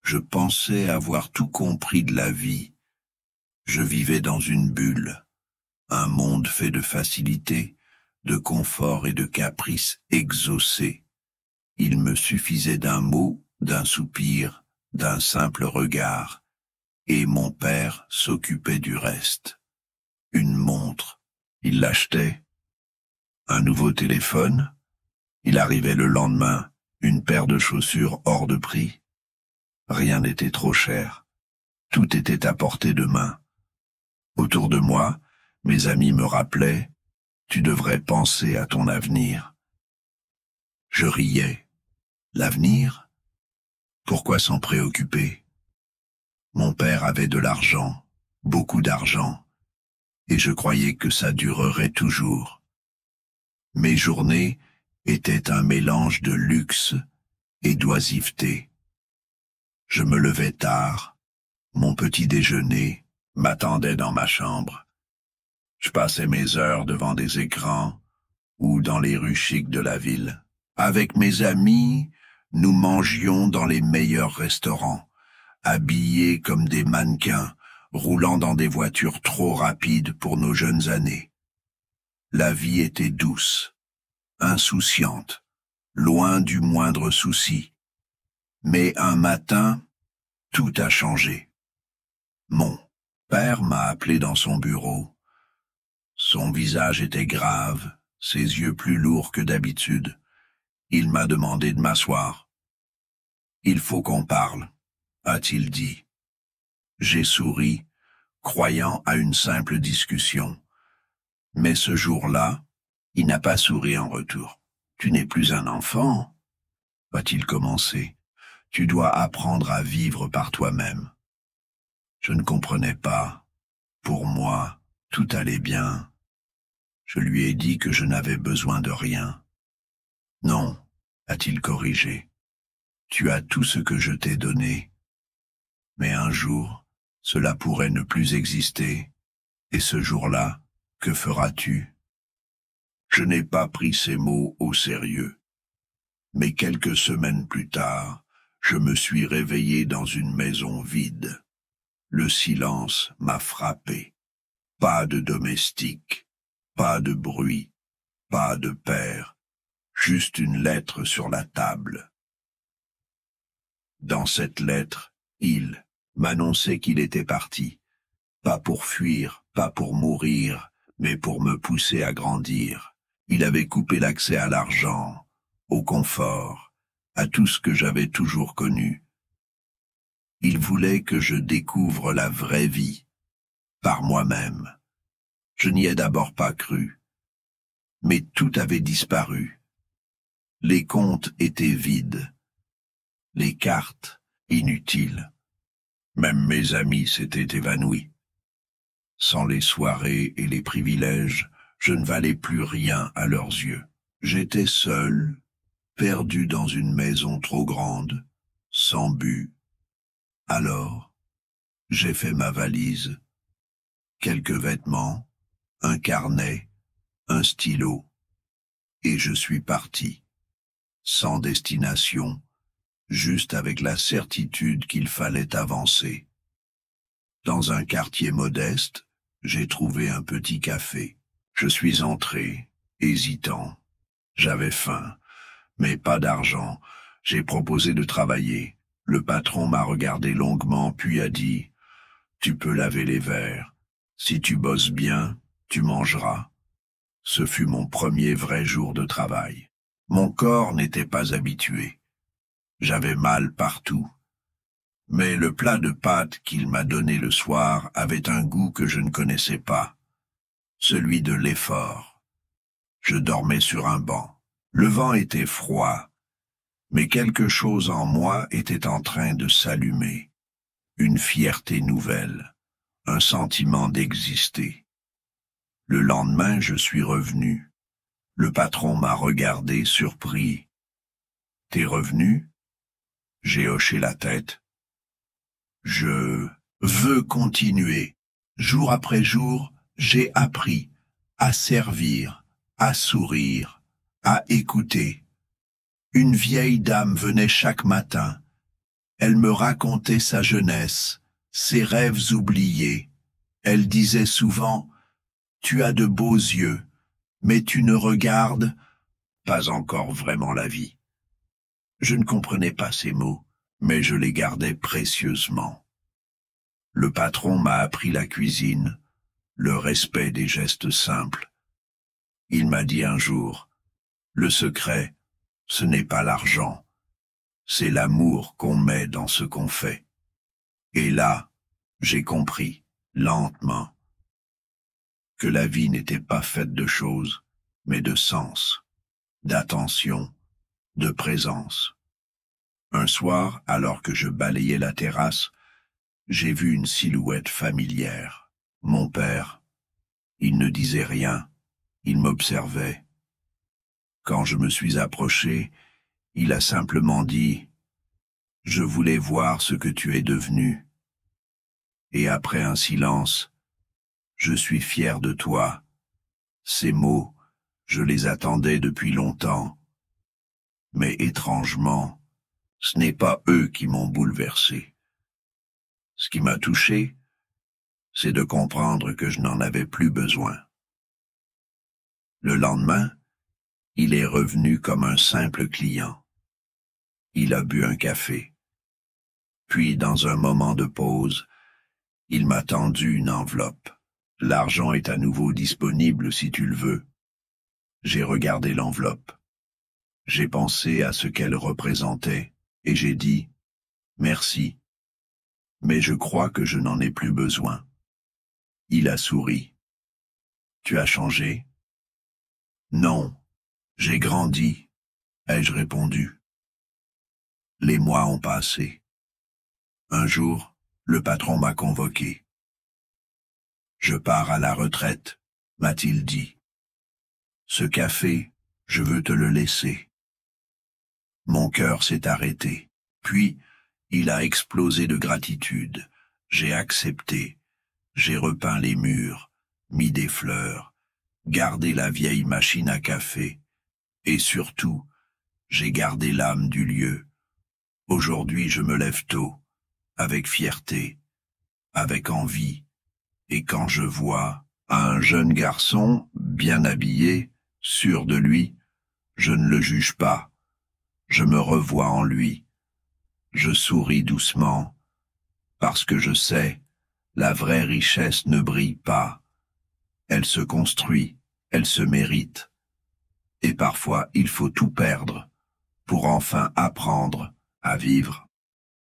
Je pensais avoir tout compris de la vie. Je vivais dans une bulle, un monde fait de facilité, de confort et de caprices exaucés. Il me suffisait d'un mot, d'un soupir, d'un simple regard, et mon père s'occupait du reste. Une montre, il l'achetait. Un nouveau téléphone, il arrivait le lendemain, une paire de chaussures hors de prix. Rien n'était trop cher. Tout était à portée de main. Autour de moi, mes amis me rappelaient « Tu devrais penser à ton avenir ». Je riais. L'avenir? Pourquoi s'en préoccuper? Mon père avait de l'argent, beaucoup d'argent, et je croyais que ça durerait toujours. Mes journées étaient un mélange de luxe et d'oisiveté. Je me levais tard, mon petit déjeuner m'attendait dans ma chambre. Je passais mes heures devant des écrans ou dans les rues chics de la ville. Avec mes amis, nous mangions dans les meilleurs restaurants, habillés comme des mannequins, roulant dans des voitures trop rapides pour nos jeunes années. La vie était douce, insouciante, loin du moindre souci. Mais un matin, tout a changé. Mon père m'a appelé dans son bureau. Son visage était grave, ses yeux plus lourds que d'habitude. Il m'a demandé de m'asseoir. « Il faut qu'on parle », a-t-il dit. J'ai souri, croyant à une simple discussion. Mais ce jour-là, il n'a pas souri en retour. « Tu n'es plus un enfant », a-t-il commencé. « Tu dois apprendre à vivre par toi-même. » Je ne comprenais pas. Pour moi, tout allait bien. Je lui ai dit que je n'avais besoin de rien. « Non », a-t-il corrigé. « Tu as tout ce que je t'ai donné. Mais un jour, cela pourrait ne plus exister. Et ce jour-là, que feras-tu » Je n'ai pas pris ces mots au sérieux. Mais quelques semaines plus tard, je me suis réveillé dans une maison vide. Le silence m'a frappé. Pas de domestique, pas de bruit, pas de père, juste une lettre sur la table. Dans cette lettre, il m'annonçait qu'il était parti, pas pour fuir, pas pour mourir, mais pour me pousser à grandir. Il avait coupé l'accès à l'argent, au confort, à tout ce que j'avais toujours connu. Il voulait que je découvre la vraie vie, par moi-même. Je n'y ai d'abord pas cru. Mais tout avait disparu. Les comptes étaient vides. Les cartes, inutiles. Même mes amis s'étaient évanouis. Sans les soirées et les privilèges, je ne valais plus rien à leurs yeux. J'étais seul, perdu dans une maison trop grande, sans but. Alors, j'ai fait ma valise. Quelques vêtements, un carnet, un stylo. Et je suis parti. Sans destination, juste avec la certitude qu'il fallait avancer. Dans un quartier modeste, j'ai trouvé un petit café. Je suis entré, hésitant. J'avais faim, mais pas d'argent. J'ai proposé de travailler. Le patron m'a regardé longuement, puis a dit « Tu peux laver les verres. Si tu bosses bien, tu mangeras. » Ce fut mon premier vrai jour de travail. Mon corps n'était pas habitué. J'avais mal partout. Mais le plat de pâtes qu'il m'a donné le soir avait un goût que je ne connaissais pas, celui de l'effort. Je dormais sur un banc. Le vent était froid, mais quelque chose en moi était en train de s'allumer. Une fierté nouvelle, un sentiment d'exister. Le lendemain, je suis revenu. Le patron m'a regardé, surpris. « T'es revenu ?» J'ai hoché la tête. Je veux continuer. Jour après jour, j'ai appris à servir, à sourire, à écouter. Une vieille dame venait chaque matin. Elle me racontait sa jeunesse, ses rêves oubliés. Elle disait souvent, « Tu as de beaux yeux, mais tu ne regardes pas encore vraiment la vie. » Je ne comprenais pas ces mots, mais je les gardais précieusement. Le patron m'a appris la cuisine, le respect des gestes simples. Il m'a dit un jour, « Le secret, ce n'est pas l'argent, c'est l'amour qu'on met dans ce qu'on fait. » Et là, j'ai compris, lentement, que la vie n'était pas faite de choses, mais de sens, d'attention, de présence. Un soir, alors que je balayais la terrasse, j'ai vu une silhouette familière. Mon père. Il ne disait rien, il m'observait. Quand je me suis approché, il a simplement dit « Je voulais voir ce que tu es devenu. » Et après un silence, « Je suis fier de toi. » Ces mots, je les attendais depuis longtemps. Mais étrangement, ce n'est pas eux qui m'ont bouleversé. Ce qui m'a touché, c'est de comprendre que je n'en avais plus besoin. Le lendemain, il est revenu comme un simple client. Il a bu un café. Puis, dans un moment de pause, il m'a tendu une enveloppe. « L'argent est à nouveau disponible si tu le veux. » J'ai regardé l'enveloppe. J'ai pensé à ce qu'elle représentait et j'ai dit « Merci, mais je crois que je n'en ai plus besoin. » Il a souri. « Tu as changé? » « Non, j'ai grandi, » ai-je répondu. Les mois ont passé. Un jour, le patron m'a convoqué. « Je pars à la retraite, » m'a-t-il dit. « Ce café, je veux te le laisser. » Mon cœur s'est arrêté. Puis, il a explosé de gratitude. J'ai accepté. J'ai repeint les murs, mis des fleurs, gardé la vieille machine à café. Et surtout, j'ai gardé l'âme du lieu. Aujourd'hui, je me lève tôt, avec fierté, avec envie. Et quand je vois un jeune garçon, bien habillé, sûr de lui, je ne le juge pas. Je me revois en lui. Je souris doucement, parce que je sais, la vraie richesse ne brille pas. Elle se construit, elle se mérite. Et parfois il faut tout perdre pour enfin apprendre à vivre.